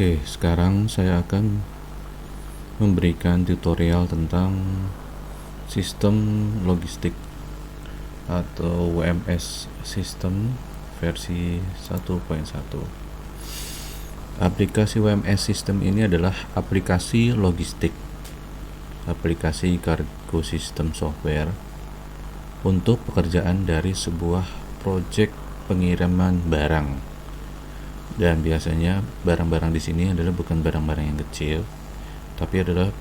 Oke, sekarang saya akan memberikan tutorial tentang sistem logistik atau WMS System versi 1.1. Aplikasi WMS System ini adalah aplikasi logistik, aplikasi cargo system software untuk pekerjaan dari sebuah proyek pengiriman barang. Dan biasanya barang-barang di sini adalah bukan barang-barang yang kecil, tapi adalah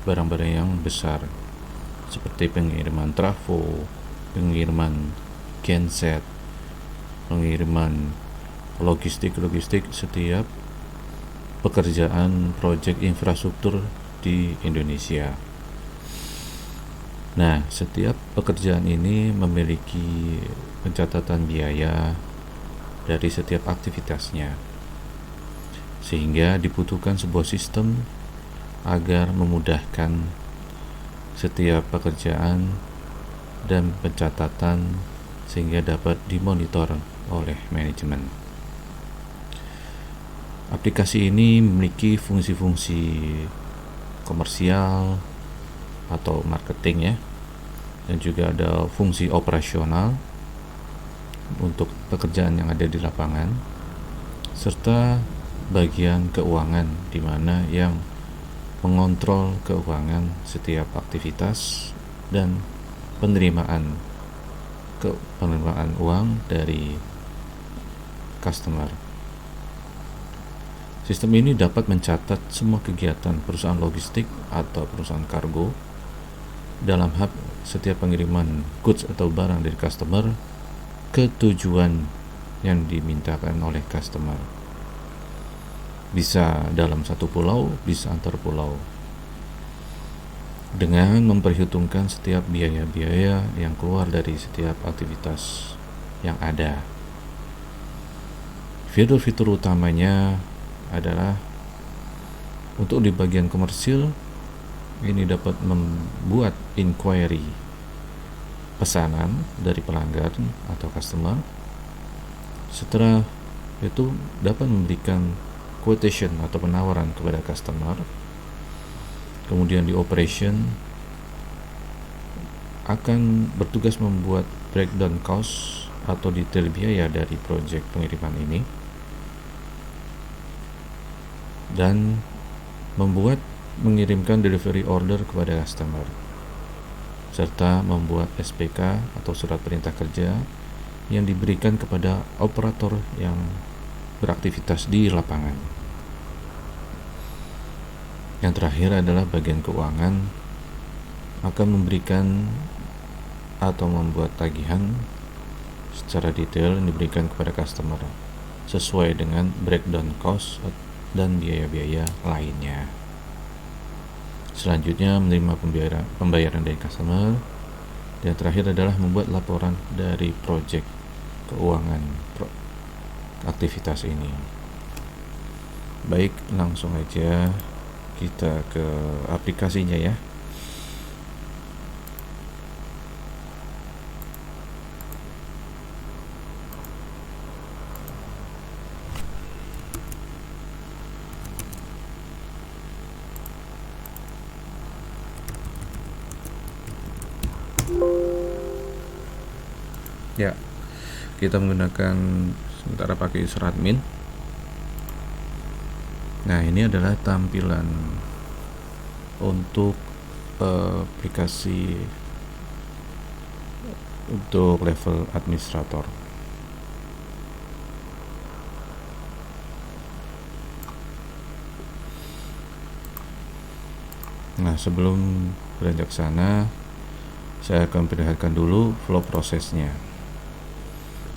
barang-barang yang besar, seperti pengiriman trafo, pengiriman genset, pengiriman logistik setiap pekerjaan proyek infrastruktur di Indonesia. Nah, setiap pekerjaan ini memiliki pencatatan biaya dari setiap aktivitasnya, sehingga dibutuhkan sebuah sistem agar memudahkan setiap pekerjaan dan pencatatan sehingga dapat dimonitor oleh manajemen. Aplikasi ini memiliki fungsi-fungsi komersial atau marketing ya, dan juga ada fungsi operasional untuk pekerjaan yang ada di lapangan, serta bagian keuangan di mana yang mengontrol keuangan setiap aktivitas dan penerimaan uang dari customer. Sistem ini dapat mencatat semua kegiatan perusahaan logistik atau perusahaan kargo dalam hal setiap pengiriman goods atau barang dari customer ke tujuan yang dimintakan oleh customer. Bisa dalam satu pulau, bisa antar pulau, dengan memperhitungkan setiap biaya-biaya yang keluar dari setiap aktivitas yang ada. Fitur-fitur utamanya adalah untuk di bagian komersil ini dapat membuat inquiry, pesanan dari pelanggan atau customer. Setelah itu dapat memberikan quotation atau penawaran kepada customer. Kemudian di operation akan bertugas membuat breakdown cost atau detail biaya dari proyek pengiriman ini, dan mengirimkan delivery order kepada customer, serta membuat SPK atau surat perintah kerja yang diberikan kepada operator yang beraktivitas di lapangan. Yang terakhir adalah bagian keuangan, akan memberikan atau membuat tagihan secara detail yang diberikan kepada customer sesuai dengan breakdown cost dan biaya-biaya lainnya. Selanjutnya menerima pembayaran dari customer, dan terakhir adalah membuat laporan dari proyek keuangan aktivitas ini. Baik, langsung aja kita ke aplikasinya ya. Ya, kita menggunakan sementara pakai user admin. Nah, ini adalah tampilan untuk aplikasi untuk level administrator. Nah, sebelum beranjak ke sana, saya akan perlihatkan dulu flow prosesnya.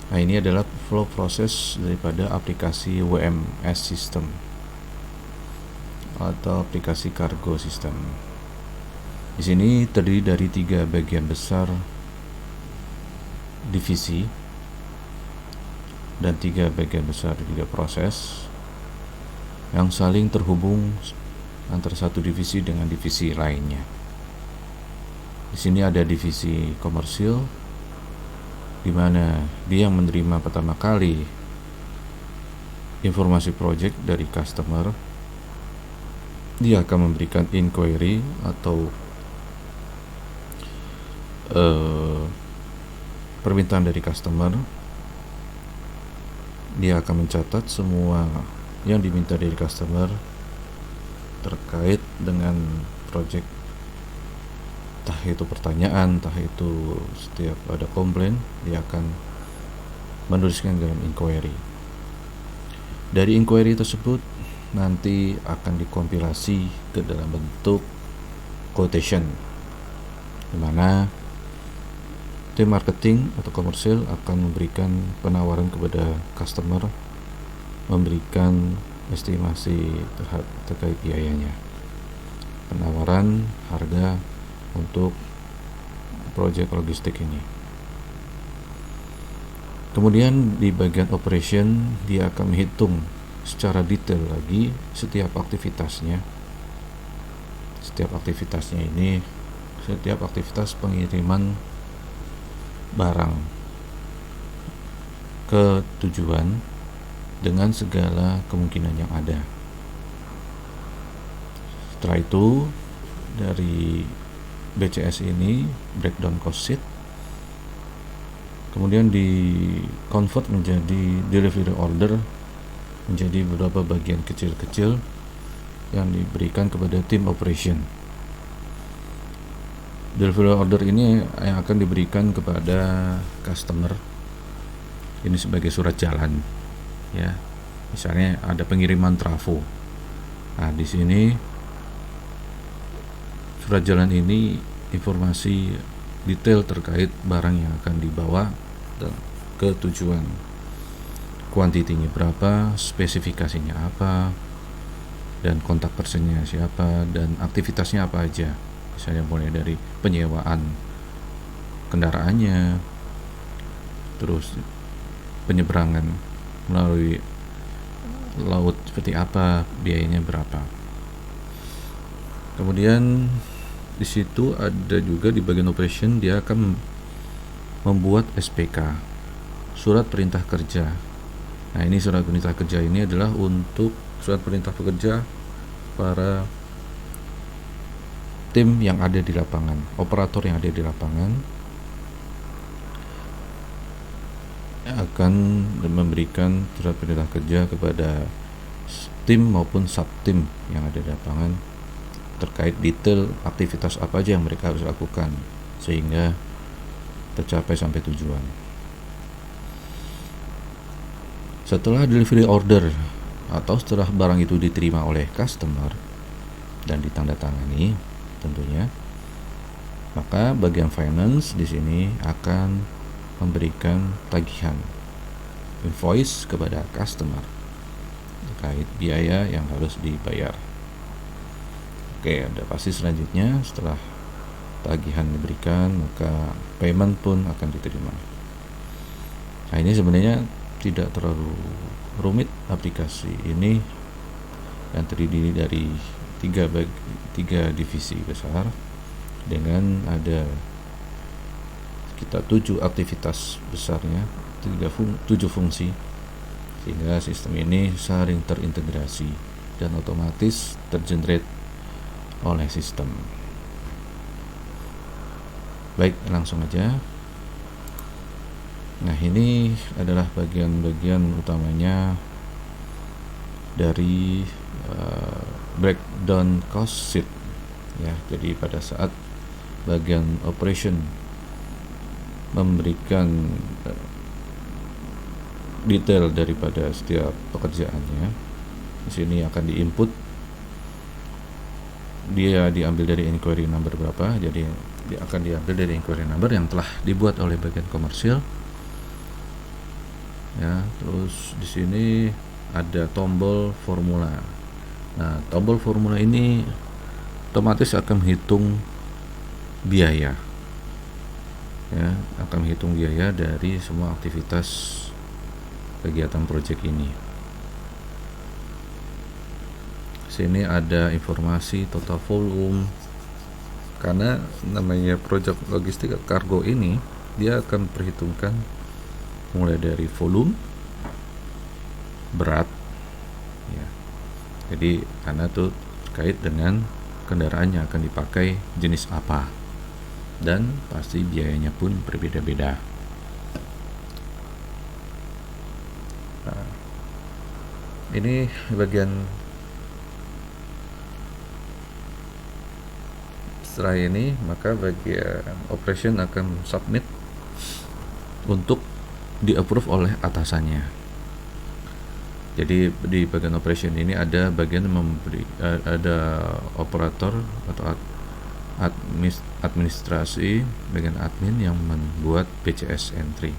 Nah, ini adalah flow proses daripada aplikasi WMS System atau aplikasi cargo system. Di sini terdiri dari 3 bagian besar divisi dan 3 bagian besar 3 proses yang saling terhubung antara satu divisi dengan divisi lainnya. Di sini ada divisi komersil, di mana dia yang menerima pertama kali informasi project dari customer dia akan memberikan inquiry atau permintaan dari customer. Dia akan mencatat semua yang diminta dari customer terkait dengan project, entah itu pertanyaan, entah itu setiap ada komplain, dia akan menuliskan dalam inquiry. Dari inquiry tersebut nanti akan dikompilasi ke dalam bentuk quotation, di mana tim marketing atau komersil akan memberikan penawaran kepada customer, memberikan estimasi terkait biayanya, penawaran harga untuk proyek logistik ini. Kemudian di bagian operation dia akan menghitung secara detail lagi setiap aktivitasnya. Setiap aktivitas pengiriman barang ke tujuan dengan segala kemungkinan yang ada. Setelah itu dari BCS ini, breakdown cost sheet, kemudian di convert menjadi delivery order, menjadi beberapa bagian kecil-kecil yang diberikan kepada tim operation. Delivery order ini yang akan diberikan kepada customer ini sebagai surat jalan, ya. Misalnya ada pengiriman trafo. Nah, di sini surat jalan ini informasi detail terkait barang yang akan dibawa ke tujuan, kuantitinya berapa, spesifikasinya apa, dan kontak personnya siapa, dan aktivitasnya apa aja. Misalnya mulai dari penyewaan kendaraannya, terus penyeberangan melalui laut seperti apa, biayanya berapa. Kemudian di situ ada juga di bagian operation dia akan membuat SPK, surat perintah kerja. Nah, ini surat perintah kerja ini adalah untuk surat perintah pekerja para tim yang ada di lapangan, operator yang ada di lapangan akan memberikan surat perintah kerja kepada tim maupun sub tim yang ada di lapangan terkait detail aktivitas apa aja yang mereka harus lakukan sehingga tercapai sampai tujuan. Setelah delivery order atau setelah barang itu diterima oleh customer dan ditandatangani tentunya, maka bagian finance di sini akan memberikan tagihan invoice kepada customer terkait biaya yang harus dibayar. Oke, ada pasti selanjutnya setelah tagihan diberikan maka payment pun akan diterima. Nah, ini sebenarnya tidak terlalu rumit. Aplikasi ini yang terdiri dari tiga divisi besar dengan ada sekitar 7 aktivitas besarnya, 7 fungsi, sehingga sistem ini saling terintegrasi dan otomatis tergenerate oleh sistem. Baik, langsung aja. Nah, ini adalah bagian-bagian utamanya dari breakdown cost sheet, ya. Jadi pada saat bagian operation memberikan detail daripada setiap pekerjaannya, di sini akan diinput, dia diambil dari inquiry number berapa, jadi dia akan diambil dari inquiry number yang telah dibuat oleh bagian komersil, ya. Terus di sini ada tombol formula. Nah, tombol formula ini otomatis akan menghitung biaya, ya, akan menghitung biaya dari semua aktivitas kegiatan proyek ini. Sini ada informasi total volume, karena namanya proyek logistik kargo ini dia akan perhitungkan mulai dari volume, berat, ya. Jadi karena tuh terkait dengan kendaraannya akan dipakai jenis apa, dan pasti biayanya pun berbeda-beda. Nah, ini bagian setelah ini, maka bagian operation akan submit untuk di-approve oleh atasannya. Jadi di bagian operation ini ada bagian ada operator atau administrasi, bagian admin yang membuat BCS entry.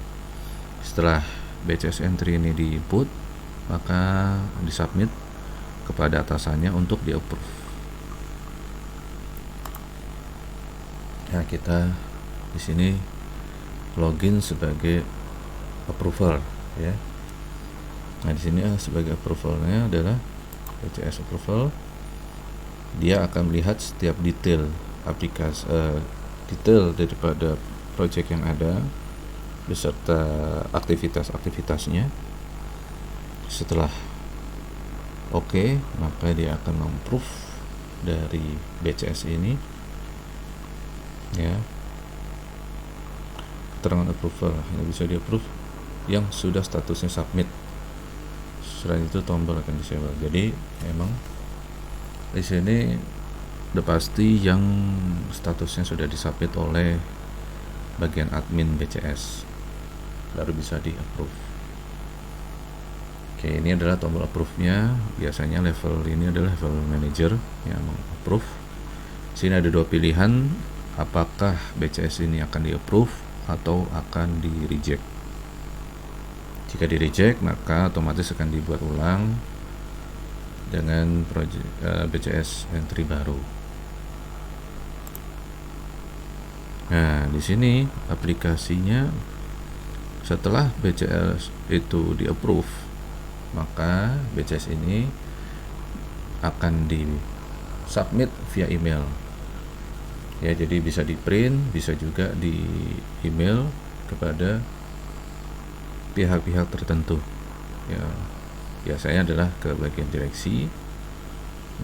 Setelah BCS entry ini di-input, maka disubmit kepada atasannya untuk di-approve. Nah, kita di sini login sebagai approval ya. Nah, di sini sebagai approvalnya adalah BCS approval. Dia akan melihat setiap detail aplikasi, detail daripada project yang ada beserta aktivitas-aktivitasnya. Setelah oke, maka dia akan memproof dari BCS ini ya, keterangan approval yang bisa di approve yang sudah statusnya submit. Selain itu tombol akan disable. Jadi memang di sini udah pasti yang statusnya sudah disubmit oleh bagian admin BCS baru bisa di approve. Oke, ini adalah tombol approve-nya. Biasanya level ini adalah level manager yang approve. Sini ada dua pilihan, apakah BCS ini akan di approve atau akan di reject. Jika di reject, maka otomatis akan dibuat ulang dengan BCS entry baru. Nah, di sini aplikasinya setelah BCS itu di approve, maka BCS ini akan di submit via email ya. Jadi bisa di print, bisa juga di email kepada pihak-pihak tertentu ya. Biasanya adalah ke bagian direksi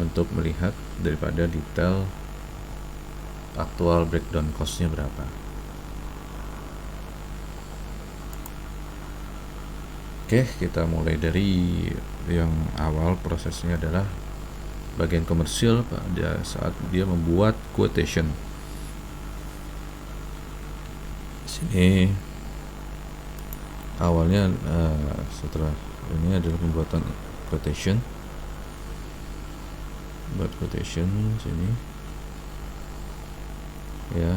untuk melihat daripada detail aktual breakdown cost-nya berapa. Oke, kita mulai dari yang awal. Prosesnya adalah bagian komersil pada saat dia membuat quotation. Sini awalnya setelah ini adalah pembuatan quotation. Buat quotation sini ya,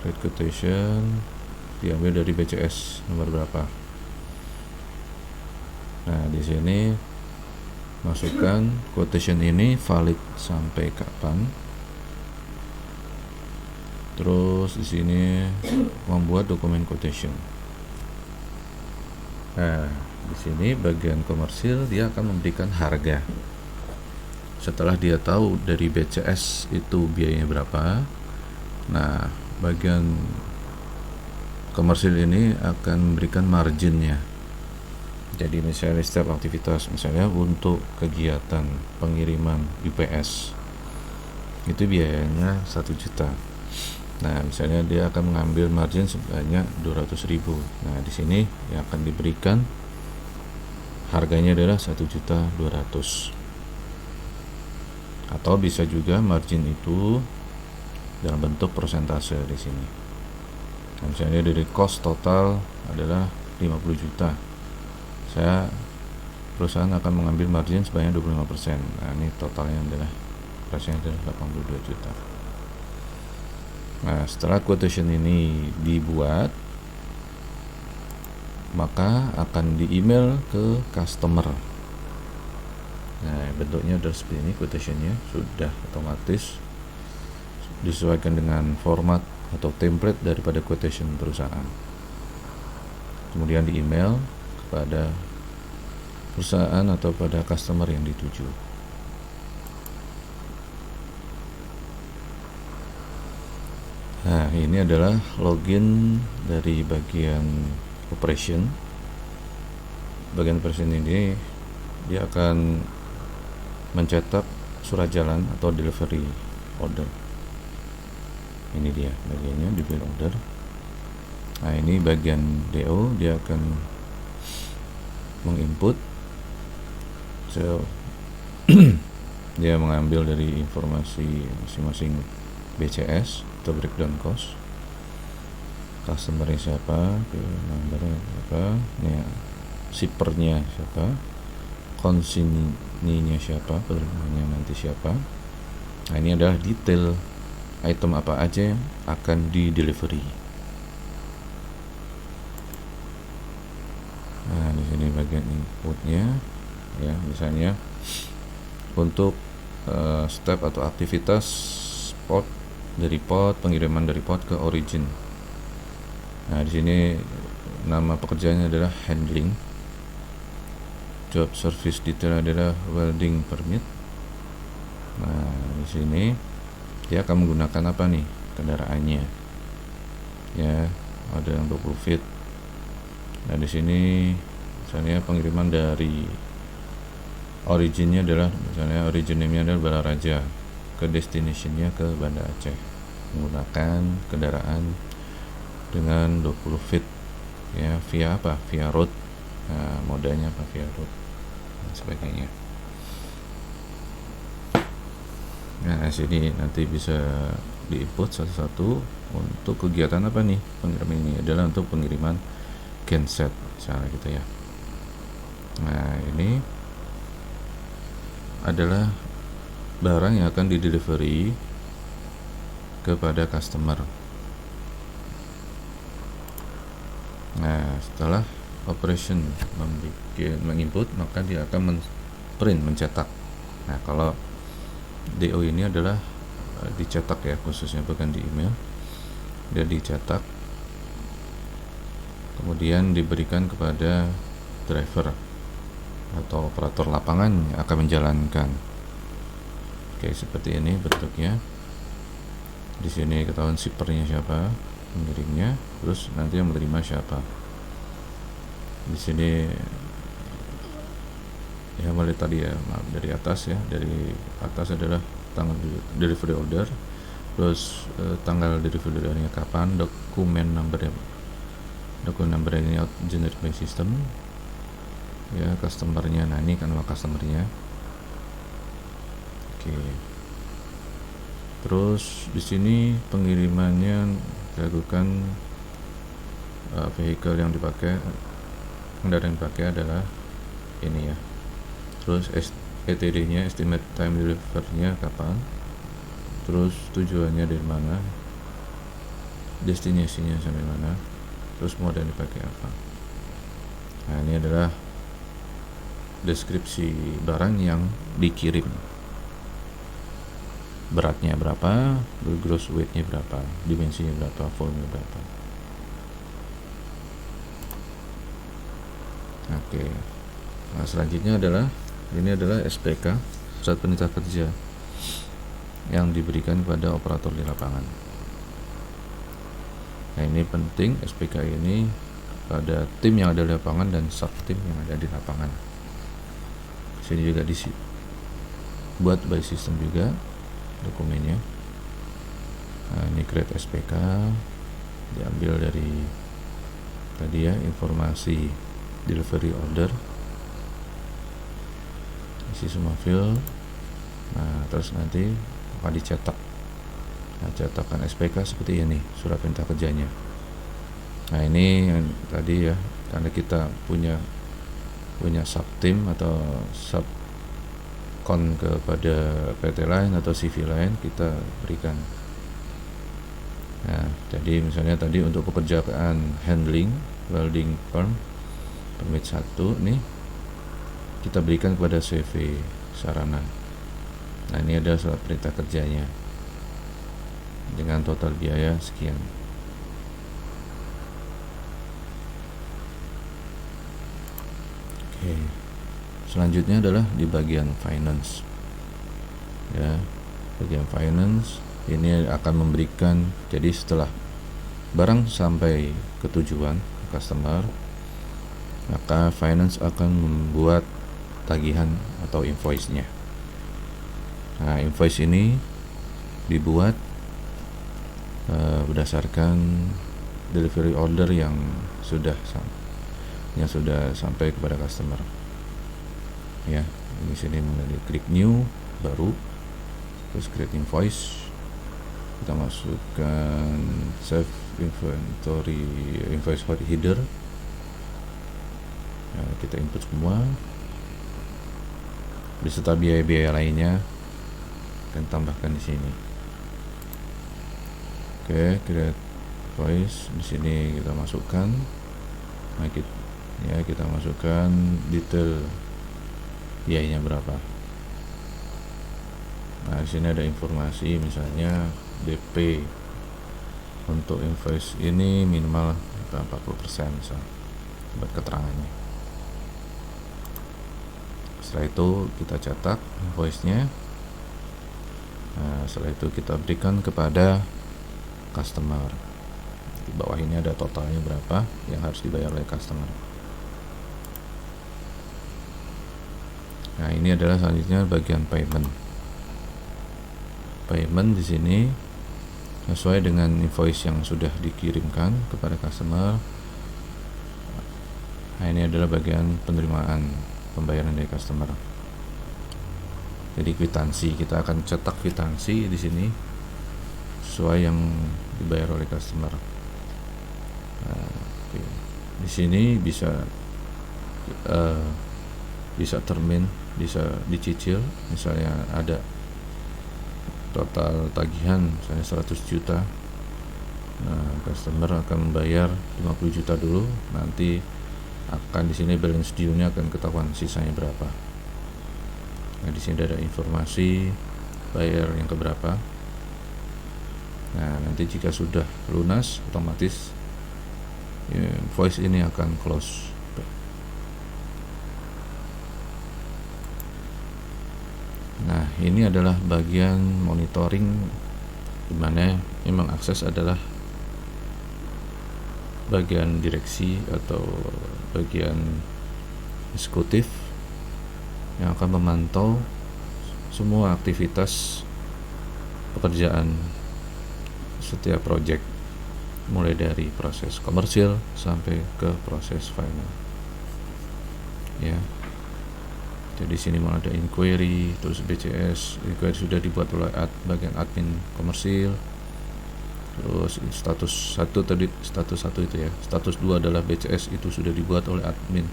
rate quotation diambil dari BCS nomor berapa. Nah, di sini masukkan quotation ini valid sampai kapan. Terus di sini membuat dokumen quotation. Nah, di sini bagian komersil dia akan memberikan harga. Setelah dia tahu dari BCS itu biayanya berapa, nah bagian komersil ini akan memberikan marginnya. Jadi misalnya setiap aktivitas, misalnya untuk kegiatan pengiriman UPS itu biayanya 1 juta. Nah, misalnya dia akan mengambil margin sebanyak 200.000. Nah, di sini yang akan diberikan harganya adalah 1.200.000. Atau bisa juga margin itu dalam bentuk persentase di sini. Nah, misalnya dari cost total adalah 50 juta. Perusahaan akan mengambil margin sebanyak 25%. Nah, ini totalnya adalah price-nya adalah 82 juta. Nah, setelah quotation ini dibuat, maka akan di-email ke customer. Nah, bentuknya adalah seperti ini. Quotationnya sudah otomatis disesuaikan dengan format atau template daripada quotation perusahaan. Kemudian di-email kepada perusahaan atau pada customer yang dituju. Nah, ini adalah login dari bagian operation. Bagian operation ini dia akan mencetak surat jalan atau delivery order. Ini dia bagiannya, delivery order. Nah, ini bagian DO, dia akan menginput, so dia mengambil dari informasi masing-masing BCS atau breakdown cost, customernya siapa, numbernya siapa, ya, shippernya siapa, konsigninya siapa, penerimanya nanti siapa. Nah, ini adalah detail item apa aja yang akan di delivery. Nah, di sini bagian inputnya, ya, misalnya untuk step atau aktivitas pot dari pot, pengiriman dari pot ke origin. Nah, di sini nama pekerjaannya adalah handling. Job service detail adalah welding permit. Nah, di sini dia akan menggunakan apa nih kendaraannya? Ya, ada yang 20 feet. Nah, di sini misalnya pengiriman dari originnya adalah, misalnya origin name-nya adalah Balaraja, ke destination-nya ke Banda Aceh, menggunakan kendaraan dengan 20 feet, ya, via apa? Via road. Nah, modanya apa? Via road dan sebagainya. Nah, sini nanti bisa diinput satu-satu untuk kegiatan apa nih pengiriman ini, adalah untuk pengiriman genset misalnya gitu ya. Nah, ini adalah barang yang akan di-delivery kepada customer. Nah, setelah operation menginput, maka dia akan print, mencetak. Nah, kalau DO ini adalah dicetak ya, khususnya bukan di email, dia dicetak kemudian diberikan kepada driver atau operator lapangan yang akan menjalankan. Oke, seperti ini bentuknya. Di sini ketahuan shippernya siapa, pengirimnya, terus nanti yang menerima siapa. Di sini ya, mulai tadi ya, maaf, dari atas ya, dari atas adalah tanggal delivery order, terus tanggal delivery ordernya kapan, dokumen number ini generate by system, ya, customernya. Nah, ini kan nama customernya. Oke. Terus di sini pengirimannya dilakukan, vehicle yang dipakai, kendaraan yang dipakai adalah ini ya. Terus ETD-nya, estimate time delivery-nya kapan, terus tujuannya dari mana, destinasinya sampai mana, terus model yang dipakai apa. Nah, ini adalah deskripsi barang yang dikirim, beratnya berapa, gross weight-nya berapa, dimensinya berapa, volume berapa. Oke. Nah, selanjutnya adalah, ini adalah SPK, surat perintah kerja, yang diberikan kepada operator di lapangan. Nah, ini penting, SPK ini pada tim yang ada di lapangan dan sub tim yang ada di lapangan. Sini juga buat by system juga dokumennya. Nah, ini create SPK, diambil dari tadi ya, informasi delivery order, isi semua field. Nah, terus nanti akan dicetak. Nah, cetakan SPK seperti ini, surat perintah kerjanya. Nah, ini yang tadi ya, karena kita punya sub tim atau sub kon kepada PT lain atau CV lain, kita berikan. Nah, jadi misalnya tadi untuk pekerjaan handling, welding permit 1 nih, kita berikan kepada CV sarana. Nah, ini ada surat perintah kerjanya dengan total biaya sekian. Oke. Selanjutnya adalah di bagian finance. Ya, bagian finance ini akan memberikan, jadi setelah barang sampai ke tujuan customer, maka finance akan membuat tagihan atau invoice-nya. Nah, invoice ini dibuat berdasarkan delivery order yang sudah sampai kepada customer. Ya, di sini mulai klik new, baru, terus create invoice. Kita masukkan save inventory invoice header. Nah, kita input semua beserta biaya-biaya lainnya, dan tambahkan di sini. Oke, create invoice. Di sini kita masukkan, kita masukkan detail biayanya berapa. Nah, di sini ada informasi, misalnya DP untuk invoice ini minimal 40% misal, buat keterangannya. Setelah itu kita cetak invoice-nya. Nah, setelah itu kita berikan kepada customer. Di bawah ini ada totalnya berapa yang harus dibayar oleh customer. Nah, ini adalah selanjutnya bagian payment. Payment di sini sesuai dengan invoice yang sudah dikirimkan kepada customer. Nah, ini adalah bagian penerimaan pembayaran dari customer. Jadi kwitansi, kita akan cetak kwitansi di sini sesuai yang dibayar oleh customer. Nah, di sini bisa termin, bisa dicicil. Misalnya ada total tagihan misalnya 100 juta. Nah, customer akan membayar 50 juta dulu, nanti akan di sini balance due-nya akan ketahuan sisanya berapa. Nah, di sini ada informasi bayar yang keberapa. Nah, nanti jika sudah lunas, otomatis invoice ini akan close. Nah, ini adalah bagian monitoring, di mana memang akses adalah bagian direksi atau bagian eksekutif yang akan memantau semua aktivitas pekerjaan setiap project, mulai dari proses komersil sampai ke proses final. Ya. Jadi sini mau ada inquiry, terus BCS, inquiry sudah dibuat oleh bagian admin komersil. Terus status 1 itu ya. Status 2 adalah BCS, itu sudah dibuat oleh admin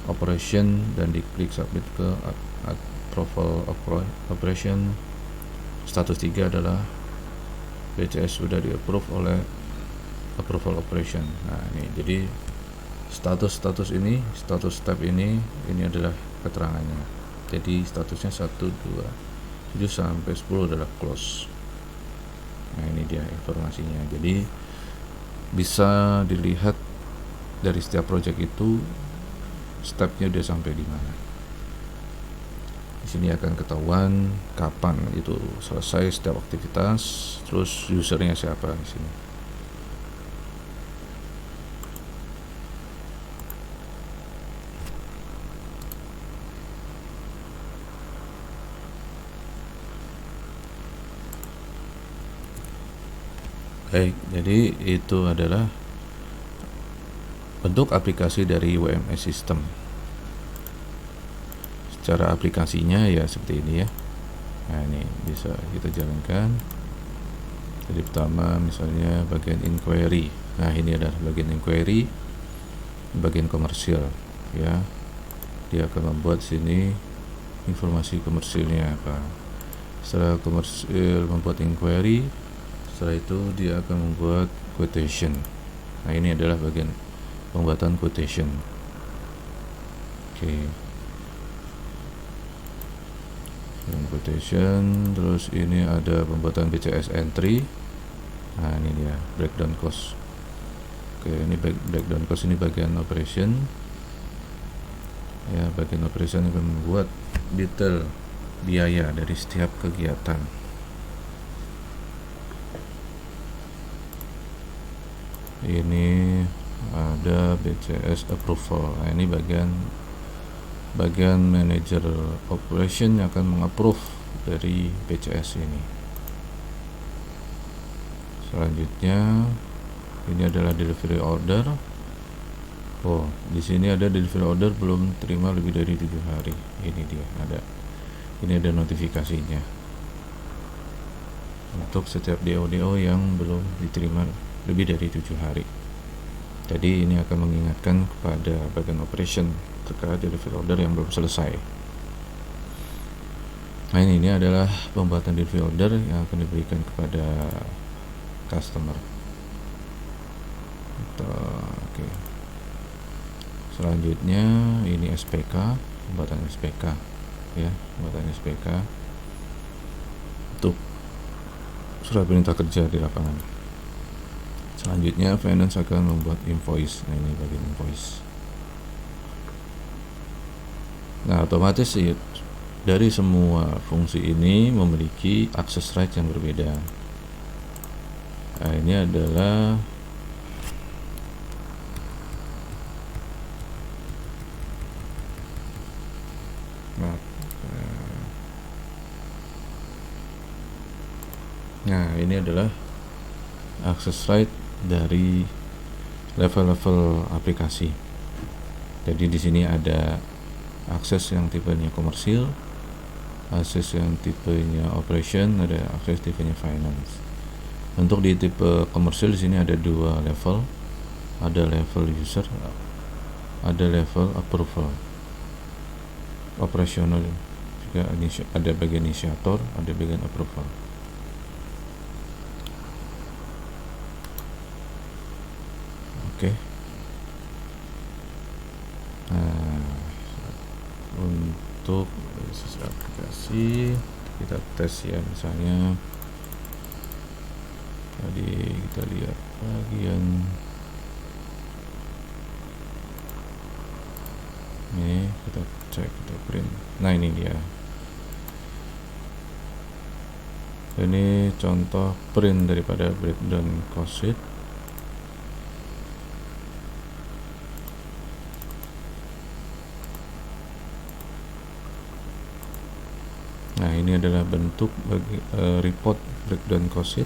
operation dan diklik submit ke approval operation. Status 3 adalah BCS sudah di-approve oleh approval operation. Nah, ini jadi status ini, status step ini adalah keterangannya. Jadi statusnya 1, 2, 7 sampai 10 adalah close. Nah, ini dia informasinya. Jadi bisa dilihat dari setiap project itu stepnya dia sampai di mana. Di sini akan ketahuan kapan itu selesai setiap aktivitas, terus usernya siapa di sini. Baik, jadi itu adalah bentuk aplikasi dari WMS System. Secara aplikasinya ya seperti ini ya. Nah, ini bisa kita jalankan. Jadi pertama misalnya bagian inquiry. Nah, ini adalah bagian inquiry, bagian komersil ya. Dia akan membuat sini informasi komersilnya apa. Setelah komersil membuat inquiry, setelah itu dia akan membuat quotation. Nah, ini adalah bagian pembuatan quotation. Oke. Quotation, terus ini ada pembuatan BCS entry. Nah, ini dia breakdown cost. Oke, ini breakdown cost, ini bagian operation. Ya, bagian operation akan membuat detail biaya dari setiap kegiatan. Ini ada BCS approval. Nah, ini bagian manager operation yang akan mengapprove dari PCS ini. Selanjutnya ini adalah delivery order. Oh, di sini ada delivery order belum terima lebih dari 7 hari. Ini dia, ini ada notifikasinya untuk setiap DO yang belum diterima lebih dari 7 hari. Jadi ini akan mengingatkan kepada bagian operation terkait delivery order yang belum selesai. Nah, ini adalah pembuatan delivery order yang akan diberikan kepada customer. Oke. Selanjutnya ini SPK, pembuatan SPK ya, pembuatan SPK untuk surat perintah kerja di lapangan. Selanjutnya finance akan membuat invoice. Nah, ini bagian invoice. Nah, otomatis sih dari semua fungsi ini memiliki access right yang berbeda. Nah, ini adalah access right dari level-level aplikasi. Jadi di sini ada akses yang tipenya komersil, akses yang tipenya operation, ada akses tipenya finance. Untuk di tipe komersil di sini ada 2 level, ada level user, ada level approval. Operasional juga ada bagian inisiator, ada bagian approval. Oke. Nah, untuk aplikasi kita tes ya, misalnya tadi kita lihat bagian ini, kita cek, kita print. Nah, ini dia, ini contoh print daripada breakdown cost sheet. Nah, ini adalah bentuk report breakdown cost sheet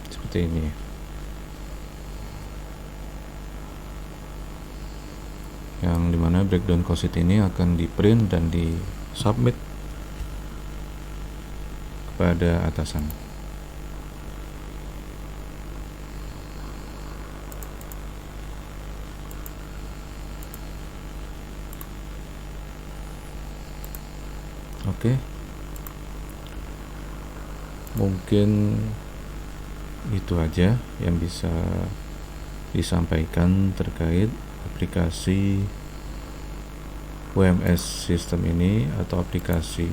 seperti ini. Yang dimana breakdown cost sheet ini akan di print dan di submit kepada atasan. Oke. Mungkin itu aja yang bisa disampaikan terkait aplikasi WMS system ini atau aplikasi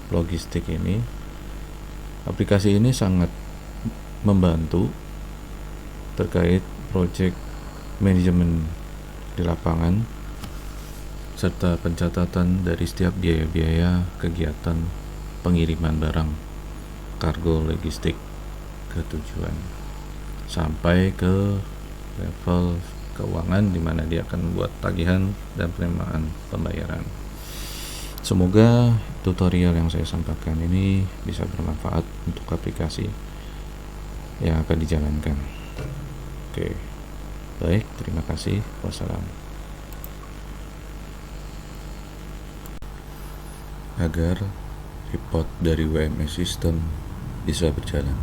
logistik ini. Aplikasi ini sangat membantu terkait project manajemen di lapangan serta pencatatan dari setiap biaya-biaya kegiatan pengiriman barang kargo logistik ke tujuan sampai ke level keuangan di mana dia akan membuat tagihan dan penerimaan pembayaran. Semoga tutorial yang saya sampaikan ini bisa bermanfaat untuk aplikasi yang akan dijalankan. Oke. Baik, terima kasih. Wassalam. Agar report dari WMS system bisa berjalan,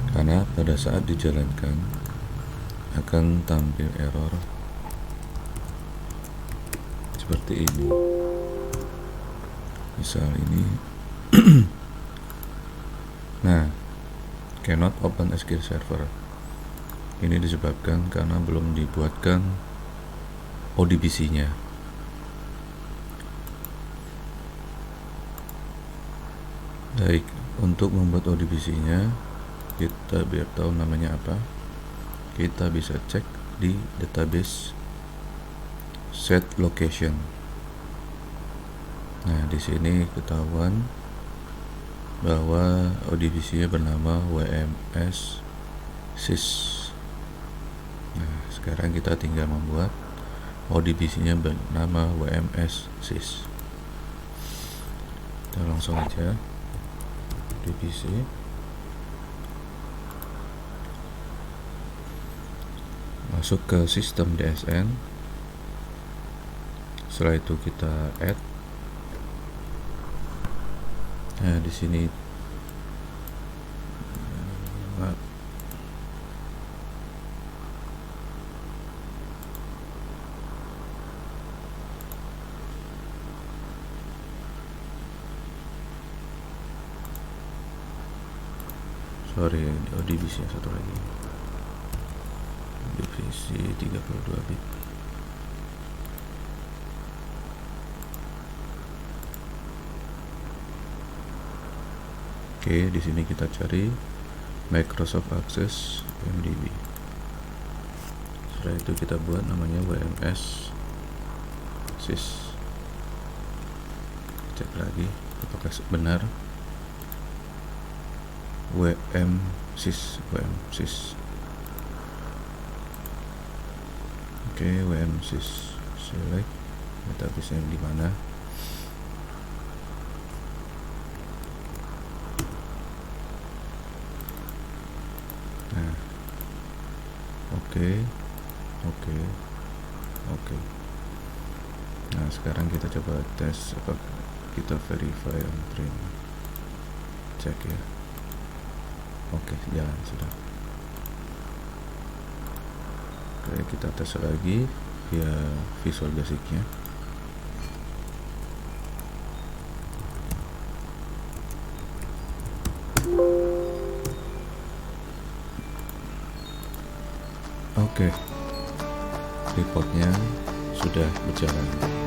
karena pada saat dijalankan akan tampil error seperti ini. Misal ini nah, cannot open SQL server. Ini disebabkan karena belum dibuatkan ODBC-nya. Baik, untuk membuat ODBC-nya, kita biar tahu namanya apa, kita bisa cek di database set location. Nah, di sini ketahuan bahwa ODBC-nya bernama WMS sys. Nah, sekarang kita tinggal membuat ODBC-nya bernama WMS sys. Kita langsung aja divisi. Masuk ke sistem DSN. Setelah itu kita add. Nah, di sini divisi yang satu lagi, divisi 32 bit. Oke, di sini kita cari Microsoft Access MDB. Setelah itu kita buat namanya WMS sys. Cek lagi apakah benar. WM sys. Oke, WM sys. Select database yang di mana. Nah, oke. Nah, sekarang kita coba tes apa kita verify on print. Cek ya. Oke, jalan sudah. Oke, kita tes lagi via Visual Basic-nya. Oke, reportnya sudah berjalan.